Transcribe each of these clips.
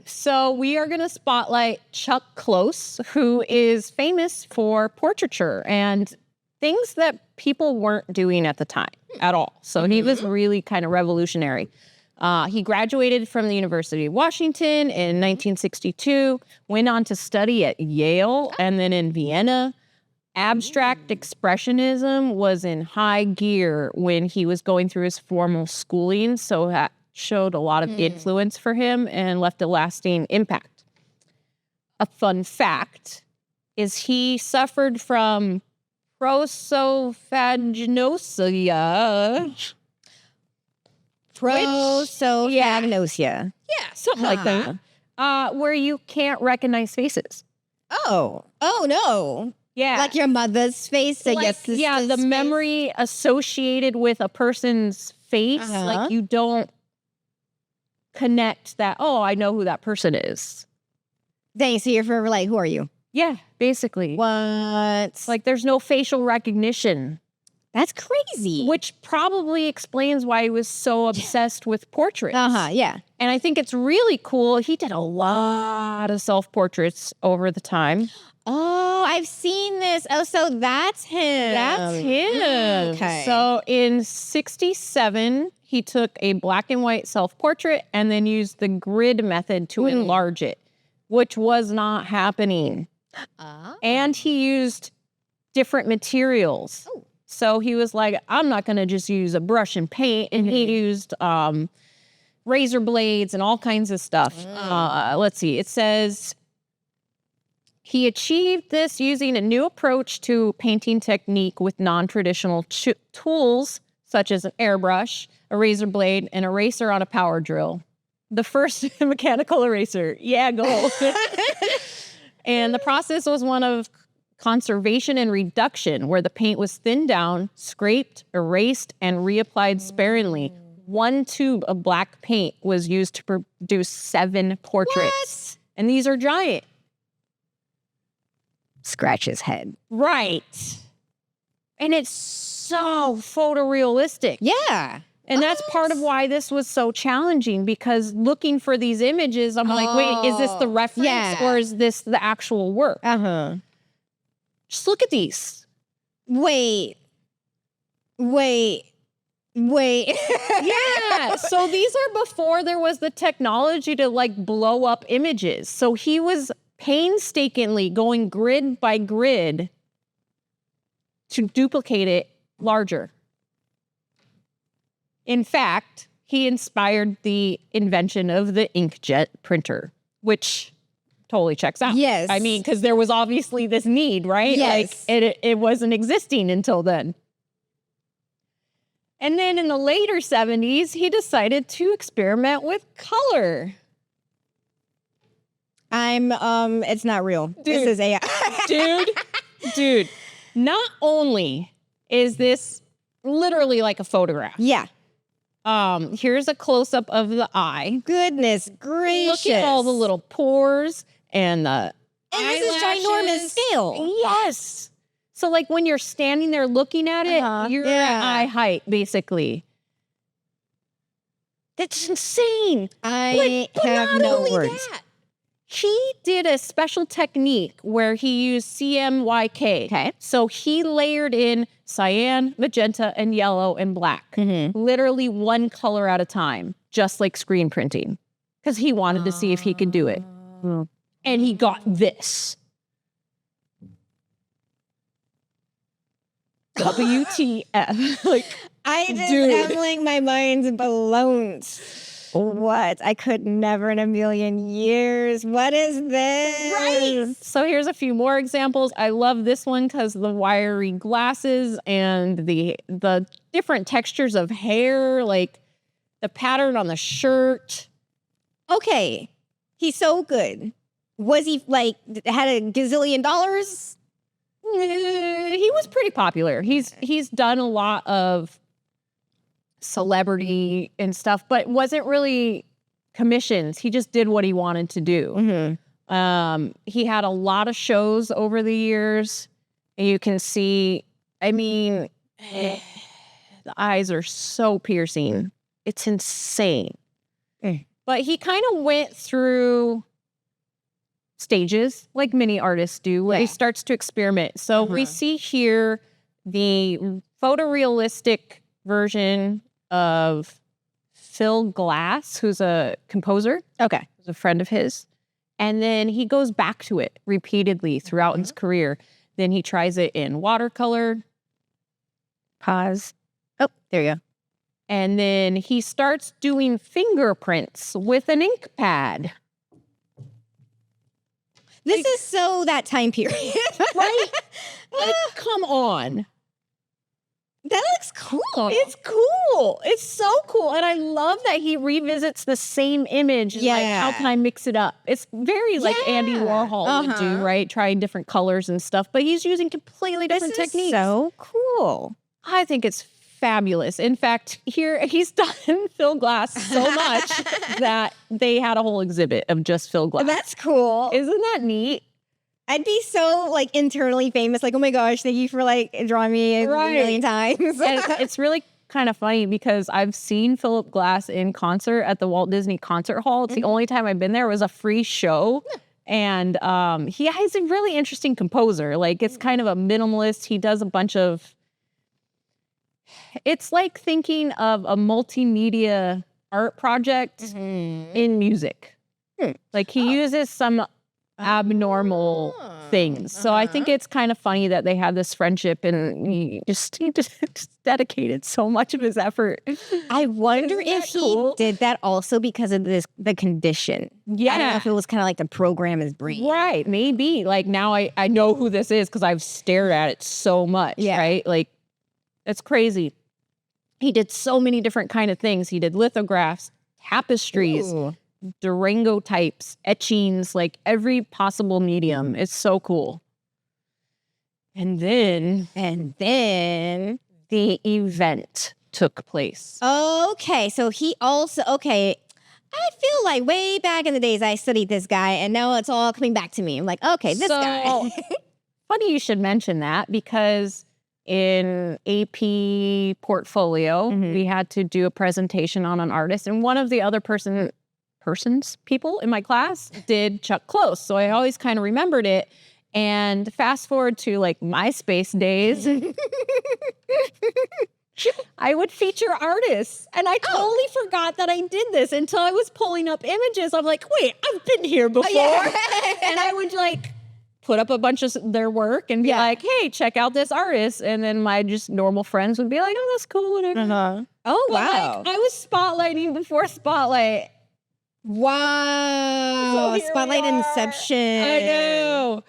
So we are going to spotlight Chuck Close, who is famous for portraiture and things that people weren't doing at the time at all. So he was really kind of revolutionary. He graduated from the University of Washington in 1962, went on to study at Yale and then in Vienna. Abstract Expressionism was in high gear when he was going through his formal schooling, so that showed a lot of influence for him and left a lasting impact. A fun fact is he suffered from prosopagnosia. Prosopagnosia. Yeah, something like that. Where you can't recognize faces. Oh no. Yeah. Like your mother's face or your sister's the face? memory associated with a person's face, like you don't connect that, oh, I know who that person is. Dang, so you're forever like, who are you? Yeah, basically. What? Like there's no facial recognition. That's crazy. Which probably explains why he was so obsessed with portraits. Yeah. And I think it's really cool. He did a lot of self-portraits over the time. Oh, I've seen this. Oh, so that's him. That's him. Okay. So in 1967, he took a black and white self-portrait and then used the grid method to enlarge it, which was not happening. And he used different materials. So he was like, I'm not going to just use a brush and paint. And he used razor blades and all kinds of stuff. Let's see. It says he achieved this using a new approach to painting technique with non-traditional tools, such as an airbrush, a razor blade, an eraser on a power drill. The first mechanical eraser. Yeah, go. And the process was one of conservation and reduction, where the paint was thinned down, scraped, erased, and reapplied sparingly. One tube of black paint was used to produce 7 portraits. What? And these are giant. Scratch his head. Right. And it's so photorealistic. Yeah. And that's part of why this was so challenging, because looking for these images, I'm like, wait, is this the reference or is this the actual work? Just look at these. Wait. Yeah. So these are before there was the technology to like blow up images. So he was painstakingly going grid by grid to duplicate it larger. In fact, he inspired the invention of the inkjet printer, which totally checks out. Yes. I mean, because there was obviously this need, right? Yes. Like it wasn't existing until then. And then in the later 70s, he decided to experiment with color. It's not real. This is AI. Dude, not only is this literally like a photograph. Yeah. Here's a close-up of the eye. Goodness gracious. Look at all the little pores and the this is ginormous scale. Yes. So like when you're standing there looking at it, you're at eye height, basically. That's insane. I have no words. He did a special technique where he used CMYK. Okay. So he layered in cyan, magenta, and yellow and black. Literally one color at a time, just like screen printing. Because he wanted to see if he could do it. And he got this. WTF. I'm like, my mind's blown. What? I could never in a million years. What is this? Right. So here's a few more examples. I love this one because the wiry glasses and the different textures of hair, like the pattern on the shirt. Okay. He's so good. Was he like had a gazillion dollars? He was pretty popular. He's done a lot of celebrity and stuff, but wasn't really commissions. He just did what he wanted to do. He had a lot of shows over the years. And you can see, I mean, the eyes are so piercing. It's insane. But he kind of went through stages like many artists do where he starts to experiment. So we see here the photorealistic version of Phil Glass, who's a composer. Okay. Who's a friend of his. And then he goes back to it repeatedly throughout his career. Then he tries it in watercolor. Pause. Oh, there you go. And then he starts doing fingerprints with an ink pad. This is so that time period. Right? Like, come on. That looks cool. It's cool. It's so cool. And I love that he revisits the same image. And like, how can I mix it up? It's very like Andy Warhol would do, right? Trying different colors and stuff. But he's using completely different techniques. So cool. I think it's fabulous. In fact, here he's done Phil Glass so much that they had a whole exhibit of just Phil Glass. That's cool. Isn't that neat? I'd be so like internally famous. Like, oh my gosh, thank you for like drawing me a million times. And it's really kind of funny because I've seen Philip Glass in concert at the Walt Disney Concert Hall. It's the only time I've been there. It was a free show. And he's a really interesting composer. Like, it's kind of a minimalist. He does a bunch of... It's like thinking of a multimedia art project in music. Like, he uses some abnormal things. So I think it's kind of funny that they have this friendship and he just dedicated so much of his effort. I wonder if he did that also because of the condition. Yeah. I don't know if it was kind of like to program his brain. Right. Maybe. Like, now I know who this is because I've stared at it so much. Yeah. Right? Like, it's crazy. He did so many different kind of things. He did lithographs, tapestries, Durango types, etchings, like every possible medium. It's so cool. And then the event took place. Okay, so he also, I feel like way back in the days I studied this guy and now it's all coming back to me. I'm like, okay, this guy. Funny you should mention that because in AP portfolio, we had to do a presentation on an artist and one of the other people in my class did Chuck Close. So I always kind of remembered it. And fast forward to like MySpace days, I would feature artists. And I totally forgot that I did this until I was pulling up images. I'm like, wait, I've been here before. And I would like put up a bunch of their work and be like, hey, check out this artist. And then my just normal friends would be like, oh, that's cool, whatever. Oh, But, wow. like, I was spotlighting before Spotlight. Wow. So here Spotlight we are. Inception. I know.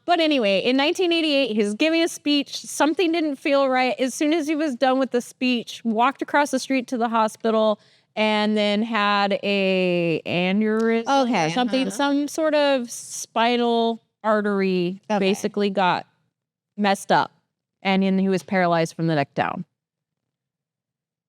But anyway, in 1988, he was giving a speech. Something didn't feel right. As soon as he was done with the speech, walked across the street to the hospital and then had a aneurysm or something, some sort of spinal artery basically got messed up. And then he was paralyzed from the neck down.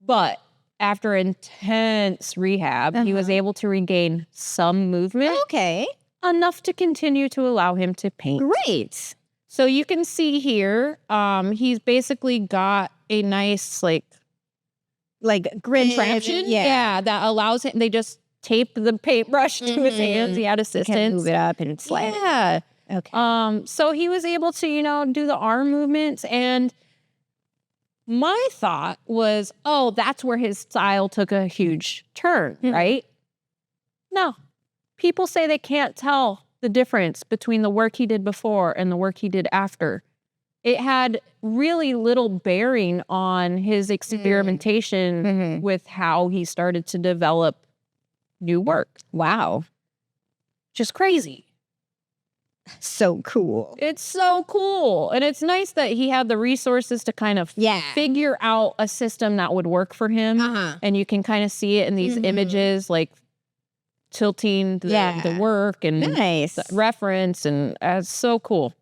But after intense rehab, he was able to regain some movement. Okay. Enough to continue to allow him to paint. Great. So you can see here, he's basically got a nice like grid contraption. Yeah, that allows him. They just tape the paintbrush to his hands. He had assistance. Can move it up and slide. Yeah. Okay. So he was able to, do the arm movements. And my thought was, oh, that's where his style took a huge turn, right? No. People say they can't tell the difference between the work he did before and the work he did after. It had really little bearing on his experimentation with how he started to develop new work. Wow. Just crazy. So cool. It's so cool. And it's nice that he had the resources to kind of figure out a system that would work for him. And you can kind of see it in these images, like tilting the work and the reference, and it's so cool.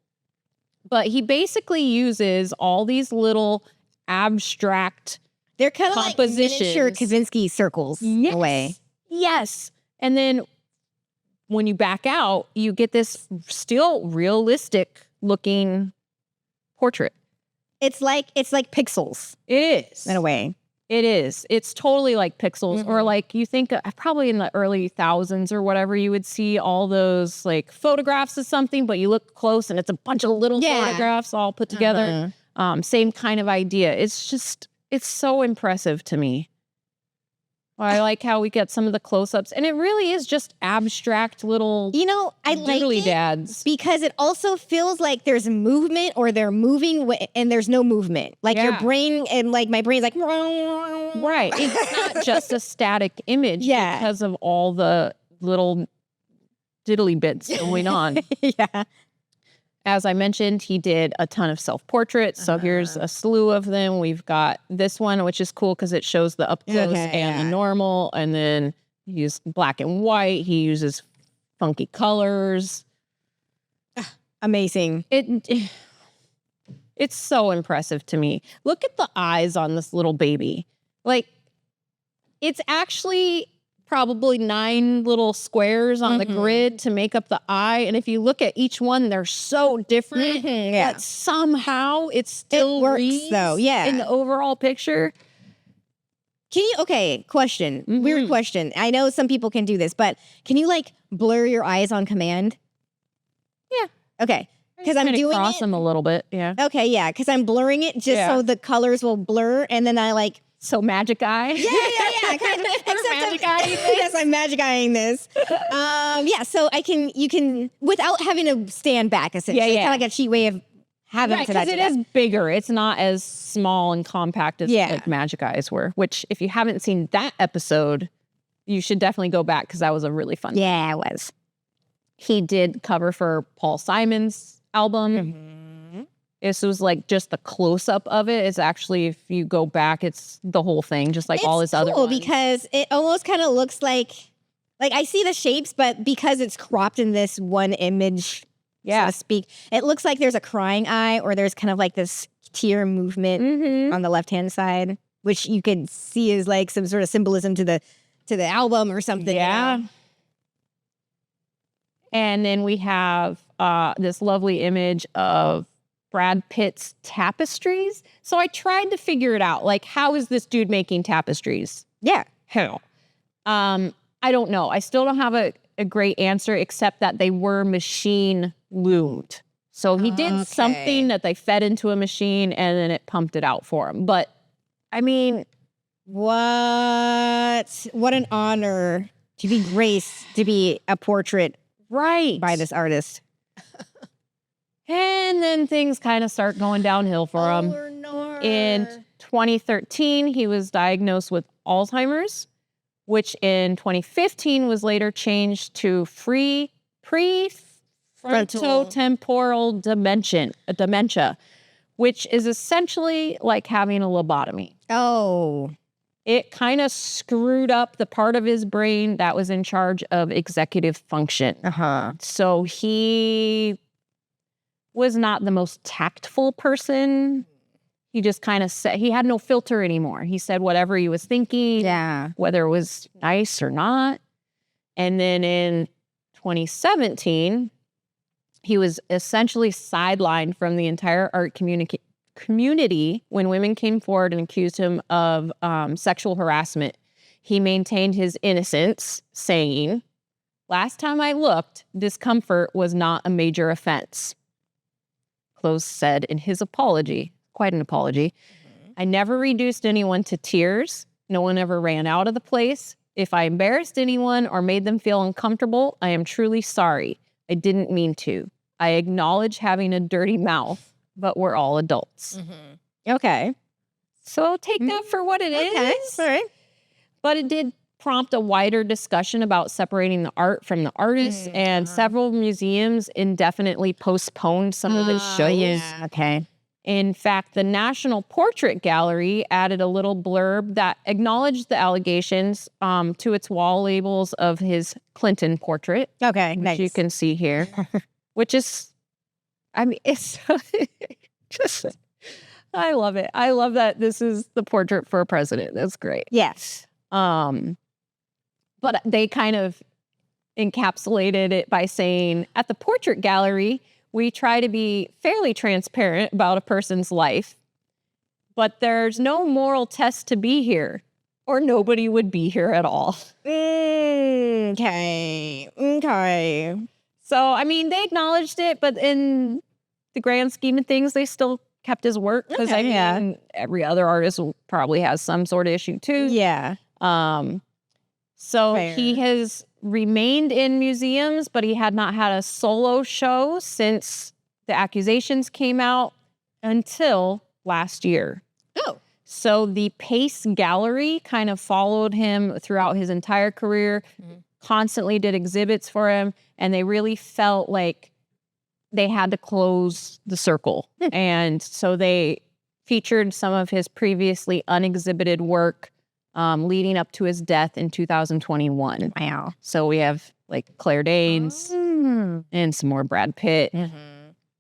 But he basically uses all these little abstract They're kind of like miniature compositions. Kavinsky circles in a way. Yes. And then when you back out, you get this still realistic looking portrait. It's like pixels It is. in a way. It is. It's totally like pixels, or like you think probably in the early thousands or whatever, you would see all those like photographs of something, but you look close and it's a bunch of little photographs all put together. Same kind of idea. It's so impressive to me. I like how we get some of the close-ups, and it really is just abstract little, I like it dads, because it also feels like there's movement, or they're moving and there's no movement. Like your brain, and like my brain's like, right. It's not just a static image because of all the little diddly bits going on. As I mentioned, he did a ton of self-portraits. So here's a slew of them. We've got this one, which is cool because it shows the up close and the normal. And then he used black and white. He uses funky colors. Amazing. It's so impressive to me. Look at the eyes on this little baby. Like, it's actually probably 9 little squares on the grid to make up the eye. And if you look at each one, they're so different. But somehow it still works, though. In the overall picture. Question. Weird question. I know some people can do this, but can you like blur your eyes on command? Yeah. Okay. Because I'm doing cross them a little bit. Yeah. Okay. Yeah. Because I'm blurring it just so the colors will blur, and then I like. So magic eye. Yeah. Kind of. Magic eye. Yes, I'm magic eyeing this. So you can without having to stand back. Essentially, it's kind of like a cheat way of having to. Because it is bigger. It's not as small and compact as like magic eyes were. Which, if you haven't seen that episode, you should definitely go back because that was a really fun. Yeah, it was. He did cover for Paul Simon's album. This was like just the close-up of it. It's actually, if you go back, it's the whole thing, just like all his other ones. Because it almost kind of looks like I see the shapes, but because it's cropped in this one image, so to speak, it looks like there's a crying eye, or there's kind of like this tear movement on the left-hand side, which you could see is like some sort of symbolism to the album or something. Yeah. And then we have this lovely image of Brad Pitt's tapestries. So I tried to figure it out. Like, how is this dude making tapestries? Yeah. How? I don't know. I still don't have a great answer, except that they were machine loomed. So he did something that they fed into a machine and then it pumped it out for him. But I mean, what an honor to be graced to be a portrait by this artist. And then things kind of start going downhill for him. In 2013, he was diagnosed with Alzheimer's, which in 2015 was later changed to frontotemporal dementia, which is essentially like having a lobotomy. Oh. It kind of screwed up the part of his brain that was in charge of executive function. So he was not the most tactful person. He just kind of said, he had no filter anymore. He said whatever he was thinking, whether it was nice or not. And then in 2017, he was essentially sidelined from the entire art community when women came forward and accused him of sexual harassment. He maintained his innocence, saying, "Last time I looked, discomfort was not a major offense." Close said in his apology, quite an apology. "I never reduced anyone to tears. No one ever ran out of the place. If I embarrassed anyone or made them feel uncomfortable, I am truly sorry. I didn't mean to. I acknowledge having a dirty mouth, but we're all adults." Okay. So take that for what it is. Okay, all right. But it did prompt a wider discussion about separating the art from the artist, and several museums indefinitely postponed some of his shows. Okay. In fact, the National Portrait Gallery added a little blurb that acknowledged the allegations to its wall labels of his Clinton portrait. Okay, which nice. you can see here, which is, I mean, it's just, I love it. I love that this is the portrait for a president. That's great. Yes. But they kind of encapsulated it by saying, at the portrait gallery, we try to be fairly transparent about a person's life. but there's no moral test to be here, or nobody would be here at all. Okay. So, I mean, they acknowledged it, but in the grand scheme of things, they still kept his work because I mean, every other artist probably has some sort of issue too. Yeah. So Fair. he has remained in museums, but he had not had a solo show since the accusations came out until last year. Oh. So the Pace Gallery kind of followed him throughout his entire career, constantly did exhibits for him, and they really felt like they had to close the circle. And so they featured some of his previously unexhibited work leading up to his death in 2021. Wow. So we have like Claire Danes and some more Brad Pitt.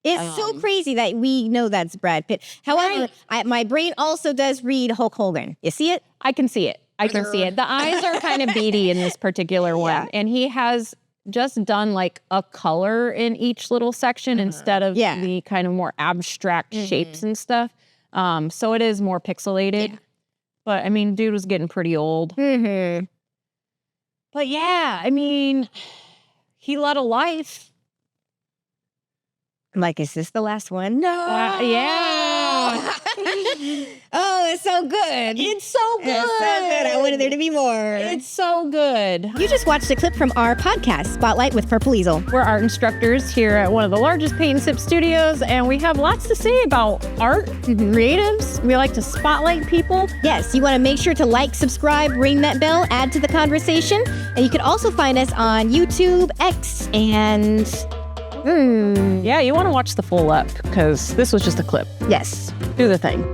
It's so crazy that we know that's Brad Pitt. However, my brain also does read Hulk Hogan. You see it? I can see it. I can see it. The eyes are kind of beady in this particular one. And he has just done like a color in each little section instead of the kind of more abstract shapes and stuff. So it is more pixelated. Yeah. But I mean, dude was getting pretty old. But yeah, I mean, he led a life. I'm like, is this the last one? No. Yeah. Oh, it's so good. It's so good. It's so good. I wanted there to be more. It's so good. You just watched a clip from our podcast, Spotlight with Purple Easel. We're art instructors here at one of the largest paint and sip studios, and we have lots to say about art, creatives. We like to spotlight people. Yes, you want to make sure to like, subscribe, ring that bell, add to the conversation. And you can also find us on YouTube, X, and... Yeah, you want to watch the full up because this was just a clip. Yes. Do the thing.